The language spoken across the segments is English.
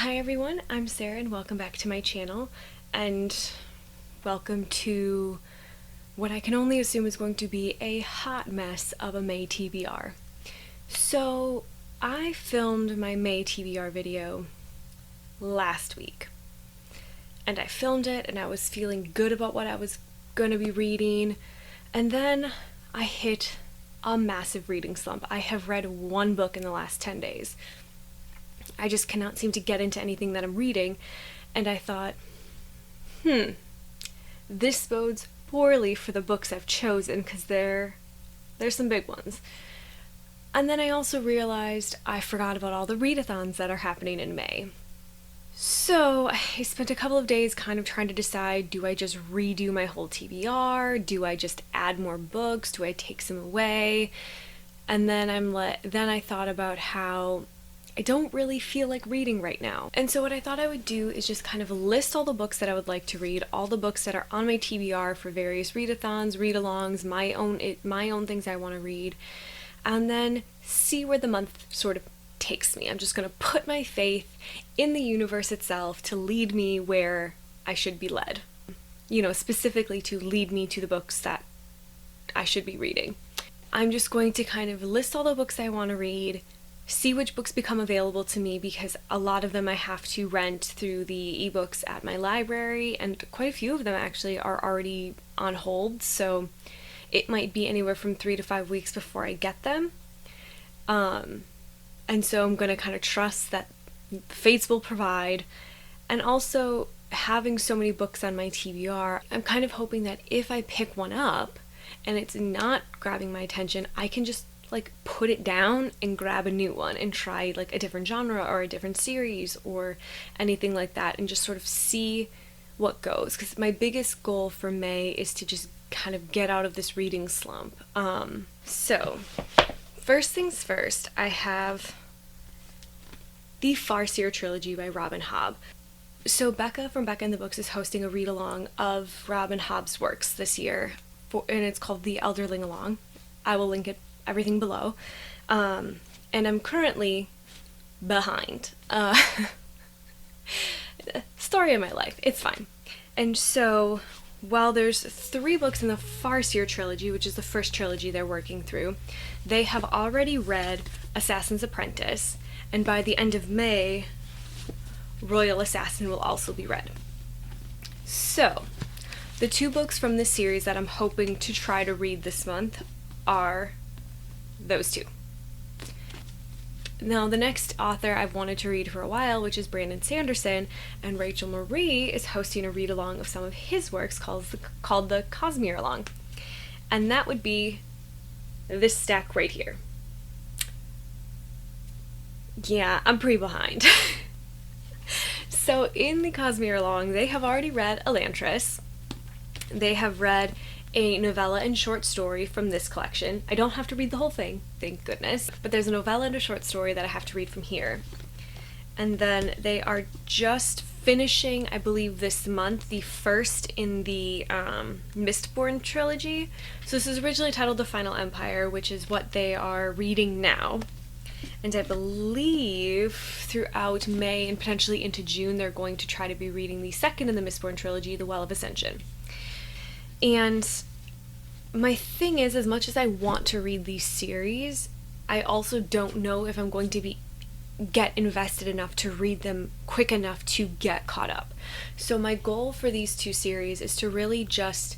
Hi everyone, I'm Sarah and welcome back to my channel, and welcome to what I can only assume is going to be a hot mess of a May TBR. So I filmed my May TBR video last week, and I filmed it and I was feeling good about what I was going to be reading, and then I hit a massive reading slump. I have read one book in the last 10 days. I just cannot seem to get into anything that I'm reading, and I thought, this bodes poorly for the books I've chosen, because there's some big ones. And then I also realized I forgot about all the readathons that are happening in May. So I spent a couple of days kind of trying to decide, do I just redo my whole TBR? Do I just add more books? Do I take some away? And then I thought about how I don't really feel like reading right now. And so what I thought I would do is just kind of list all the books that I would like to read, all the books that are on my TBR for various readathons, read-alongs, my own things I want to read, and then see where the month sort of takes me. I'm just going to put my faith in the universe itself to lead me where I should be led. Specifically to lead me to the books that I should be reading. I'm just going to kind of list all the books I want to read, see which books become available to me, because a lot of them I have to rent through the ebooks at my library, and quite a few of them actually are already on hold, so it might be anywhere from 3 to 5 weeks before I get them. And so I'm going to kind of trust that fates will provide. And also, having so many books on my TBR, I'm kind of hoping that if I pick one up and it's not grabbing my attention, I can just put it down and grab a new one and try a different genre or a different series or anything like that, and just sort of see what goes, because my biggest goal for May is to just kind of get out of this reading slump. So first things first, I have the Farseer trilogy by Rob and Hobb. So Becca from Becca and the Books is hosting a read-along of Rob and Hobb's works this year, and it's called The Elderling Along. I will link everything below, and I'm currently behind. Story of my life, it's fine. And so while there's 3 books in the Farseer trilogy, which is the first trilogy they're working through, they have already read Assassin's Apprentice, and by the end of May, Royal Assassin will also be read. So the 2 books from this series that I'm hoping to try to read this month are those 2. Now, the next author I've wanted to read for a while, which is Brandon Sanderson, and Rachel Marie is hosting a read-along of some of his works called the Cosmere-along. And that would be this stack right here. Yeah, I'm pretty behind. So in the Cosmere-along, they have already read Elantris. They have read a novella and short story from this collection. I don't have to read the whole thing, thank goodness, but there's a novella and a short story that I have to read from here. And then they are just finishing, I believe this month, the first in the Mistborn trilogy. So this is originally titled The Final Empire, which is what they are reading now. And I believe throughout May and potentially into June, they're going to try to be reading the second in the Mistborn trilogy, The Well of Ascension. And my thing is, as much as I want to read these series, I also don't know if I'm going to get invested enough to read them quick enough to get caught up. So my goal for these 2 series is to really just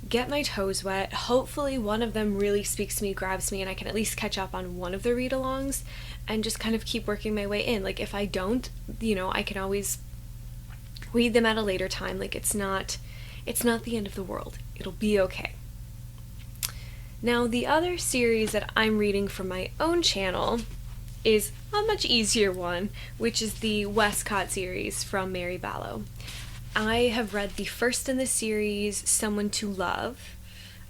get my toes wet. Hopefully one of them really speaks to me, grabs me, and I can at least catch up on one of the read-alongs and just kind of keep working my way in. If I don't, I can always read them at a later time. It's not the end of the world. It'll be okay. Now, the other series that I'm reading for my own channel is a much easier one, which is the Westcott series from Mary Ballow. I have read the first in the series, Someone to Love.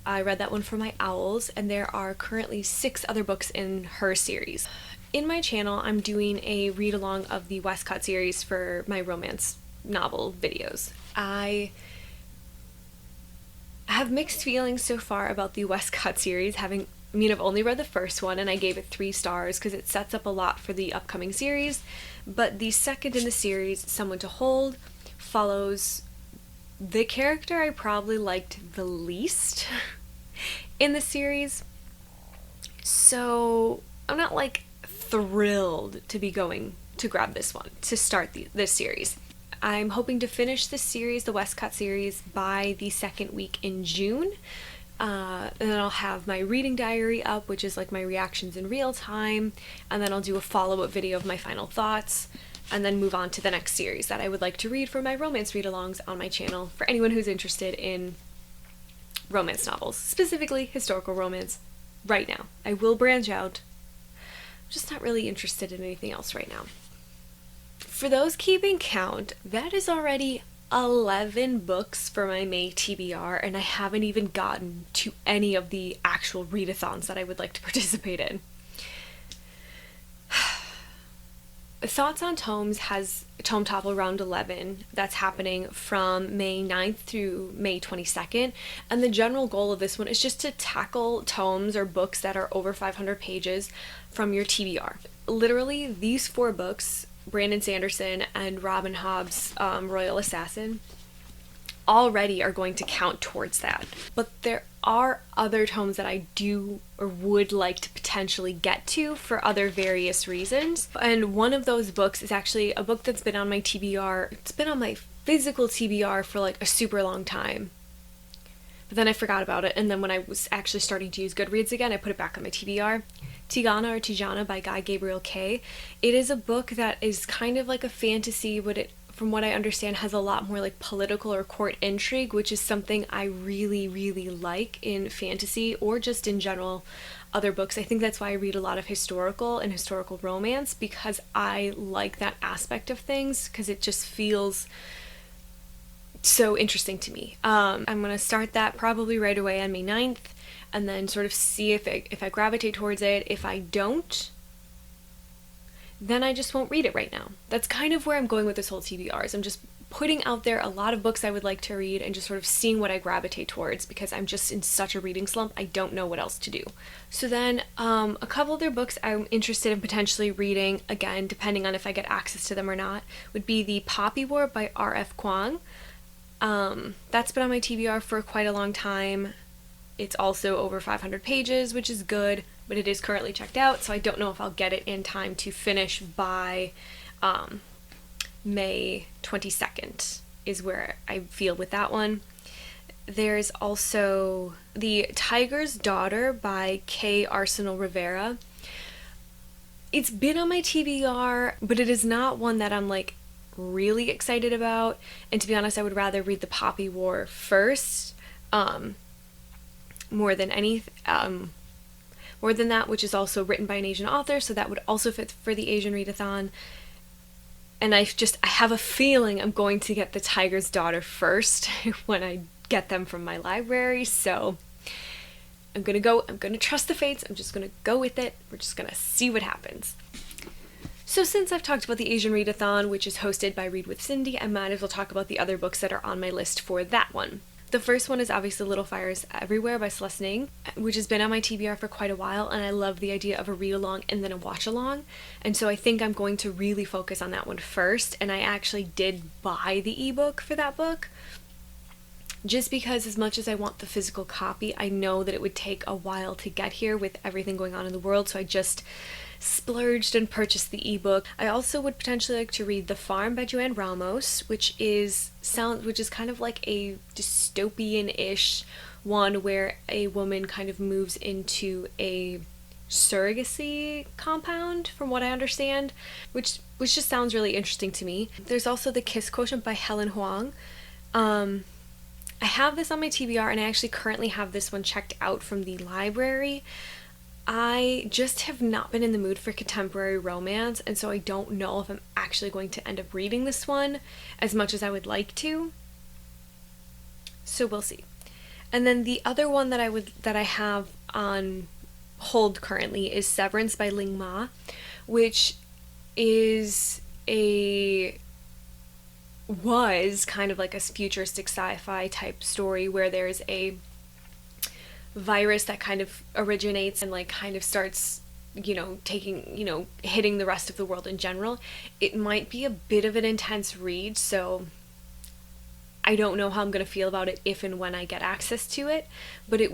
I read that one for my owls, and there are currently 6 other books in her series. In my channel, I'm doing a read-along of the Westcott series for my romance novel videos. I have mixed feelings so far about the Westcott series, having I mean, I've only read the first one and I gave it 3 stars because it sets up a lot for the upcoming series, but the second in the series, Someone to Hold, follows the character I probably liked the least in the series. So I'm not like thrilled to be going to grab this one to start this series. I'm hoping to finish this series, the Westcott series, by the second week in June. And then I'll have my reading diary up, which is like my reactions in real time, and then I'll do a follow-up video of my final thoughts, and then move on to the next series that I would like to read for my romance read-alongs on my channel for anyone who's interested in romance novels, specifically historical romance right now. I will branch out. I'm just not really interested in anything else right now. For those keeping count, that is already 11 books for my May TBR, and I haven't even gotten to any of the actual readathons that I would like to participate in. Thoughts on Tomes has Tome Topple Round 11 that's happening from May 9th through May 22nd, and the general goal of this one is just to tackle tomes or books that are over 500 pages from your TBR. Literally, these 4 books, Brandon Sanderson and Robin Hobb's Royal Assassin, already are going to count towards that. But there are other tomes that I do or would like to potentially get to for other various reasons. And one of those books is actually a book that's been on my TBR. It's been on my physical TBR for like a super long time. But then I forgot about it, and then when I was actually starting to use Goodreads again, I put it back on my TBR. Tigana or Tijana by Guy Gabriel Kay. It is a book that is kind of like a fantasy, but it, from what I understand, has a lot more like political or court intrigue, which is something I really, really like in fantasy or just in general other books. I think that's why I read a lot of historical and historical romance, because I like that aspect of things, because it just feels so interesting to me. I'm going to start that probably right away on May 9th, and then sort of see if I gravitate towards it. If I don't, then I just won't read it right now. That's kind of where I'm going with this whole TBRs. I'm just putting out there a lot of books I would like to read and just sort of seeing what I gravitate towards, because I'm just in such a reading slump. I don't know what else to do. So then a couple other books I'm interested in potentially reading, again, depending on if I get access to them or not, would be The Poppy War by R.F. Kuang. That's been on my TBR for quite a long time. It's also over 500 pages, which is good, but it is currently checked out, so I don't know if I'll get it in time to finish by May 22nd is where I feel with that one. There's also The Tiger's Daughter by Kay Arsenal Rivera. It's been on my TBR, but it is not one that I'm like really excited about, and to be honest, I would rather read The Poppy War first, more than that, which is also written by an Asian author, so that would also fit for the Asian Readathon. And I have a feeling I'm going to get The Tiger's Daughter first when I get them from my library, so I'm gonna trust the fates. I'm just gonna go with it. We're just gonna see what happens. So since I've talked about the Asian Readathon, which is hosted by Read with Cindy, I might as well talk about the other books that are on my list for that one. The first one is obviously Little Fires Everywhere by Celeste Ng, which has been on my TBR for quite a while, and I love the idea of a read-along and then a watch-along, and so I think I'm going to really focus on that one first, and I actually did buy the ebook for that book, just because as much as I want the physical copy, I know that it would take a while to get here with everything going on in the world, so I just splurged and purchased the ebook. I also would potentially like to read The Farm by Joanne Ramos, which is kind of like a dystopian-ish one where a woman kind of moves into a surrogacy compound, from what I understand, which just sounds really interesting to me. There's also The Kiss Quotient by Helen Huang. I have this on my TBR, and I actually currently have this one checked out from the library. I just have not been in the mood for contemporary romance, and so I don't know if I'm actually going to end up reading this one as much as I would like to. So we'll see. And then the other one that I have on hold currently is Severance by Ling Ma, which was kind of like a futuristic sci-fi type story where there's a virus that kind of originates and like kind of starts, hitting the rest of the world in general, it might be a bit of an intense read, so I don't know how I'm going to feel about it if and when I get access to it, but it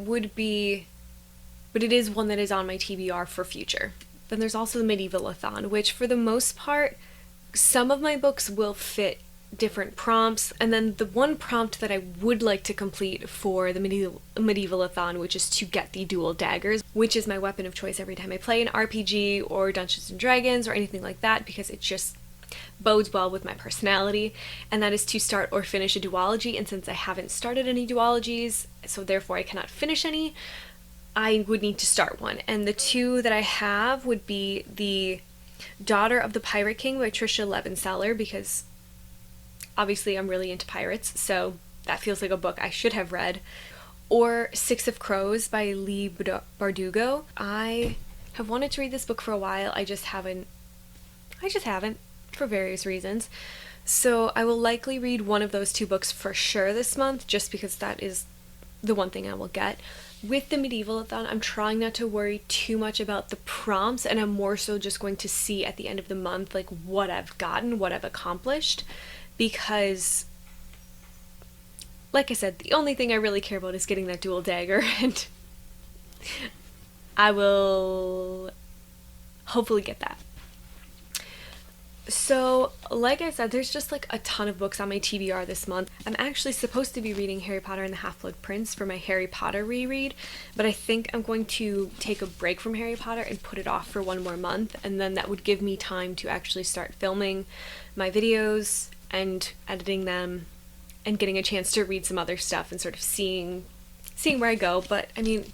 is one that is on my TBR for future. Then there's also the Medieval-a-Thon, which for the most part, some of my books will fit different prompts, and then the one prompt that I would like to complete for the Medieval-a-Thon, which is to get the dual daggers, which is my weapon of choice every time I play an RPG or Dungeons and Dragons or anything like that, because it just bodes well with my personality, and that is to start or finish a duology. And since I haven't started any duologies, so therefore I cannot finish any, I would need to start one. And the two that I have would be the Daughter of the Pirate King by Tricia Levenseller, because obviously I'm really into pirates, so that feels like a book I should have read, or Six of Crows by Leigh Bardugo. I have wanted to read this book for a while, I just haven't, for various reasons. So I will likely read one of those two books for sure this month, just because that is the one thing I will get. With the Medieval-a-Thon, I'm trying not to worry too much about the prompts, and I'm more so just going to see at the end of the month like what I've gotten, what I've accomplished, because like I said, the only thing I really care about is getting that dual dagger, and I will hopefully get that. So, like I said, there's just like a ton of books on my TBR this month. I'm actually supposed to be reading Harry Potter and the Half-Blood Prince for my Harry Potter reread, but I think I'm going to take a break from Harry Potter and put it off for one more month, and then that would give me time to actually start filming my videos and editing them and getting a chance to read some other stuff and sort of seeing where I go. But I mean,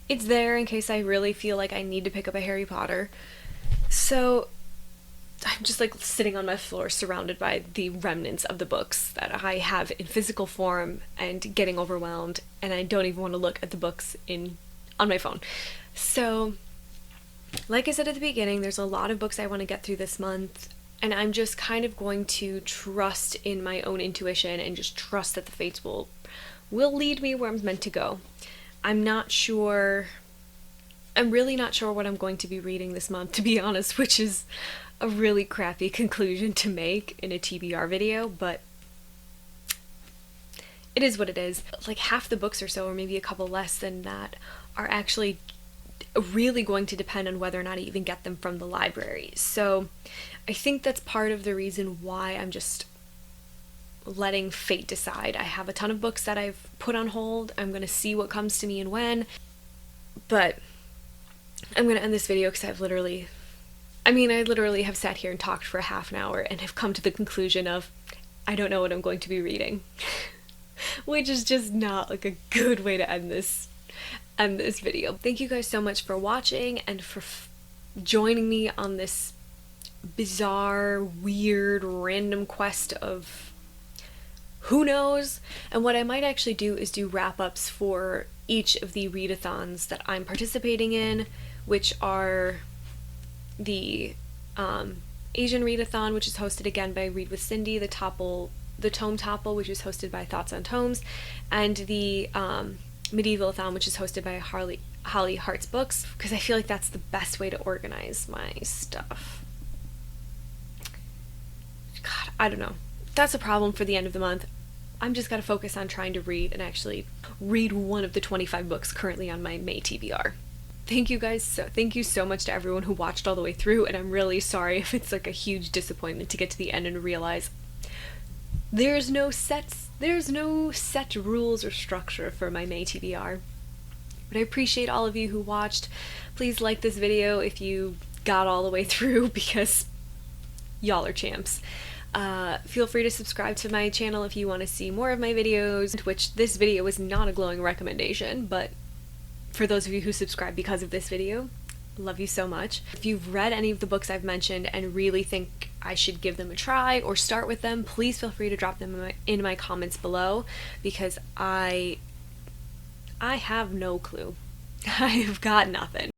it's there in case I really feel like I need to pick up a Harry Potter. So I'm just like sitting on my floor surrounded by the remnants of the books that I have in physical form and getting overwhelmed, and I don't even want to look at the books on my phone. So like I said at the beginning, there's a lot of books I want to get through this month, and I'm just kind of going to trust in my own intuition and just trust that the fates will lead me where I'm meant to go. I'm really not sure what I'm going to be reading this month, to be honest, which is a really crappy conclusion to make in a TBR video, but it is what it is. Like half the books or so, or maybe a couple less than that, are actually really going to depend on whether or not I even get them from the library. So I think that's part of the reason why I'm just letting fate decide. I have a ton of books that I've put on hold. I'm going to see what comes to me and when, but I'm going to end this video because I literally have sat here and talked for a half an hour and have come to the conclusion of I don't know what I'm going to be reading, which is just not like a good way to end this video. Thank you guys so much for watching and for joining me on this bizarre, weird, random quest of who knows. And what I might actually do is do wrap-ups for each of the readathons that I'm participating in, which are the Asian Readathon, which is hosted again by Read with Cindy, the Tome Topple, which is hosted by Thoughts on Tomes, and the Medieval-a-Thon, which is hosted by Holly Hart's Books, because I feel like that's the best way to organize my stuff. God, I don't know. That's a problem for the end of the month. I'm just gotta focus on trying to read and actually read one of the 25 books currently on my May TBR. Thank you so much to everyone who watched all the way through, and I'm really sorry if it's like a huge disappointment to get to the end and realize there's no set rules or structure for my May TBR. But I appreciate all of you who watched. Please like this video if you got all the way through, because y'all are champs. Feel free to subscribe to my channel if you want to see more of my videos, which this video is not a glowing recommendation, but for those of you who subscribe because of this video, love you so much. If you've read any of the books I've mentioned and really think I should give them a try or start with them, please feel free to drop them in my comments below, because I have no clue. I have got nothing.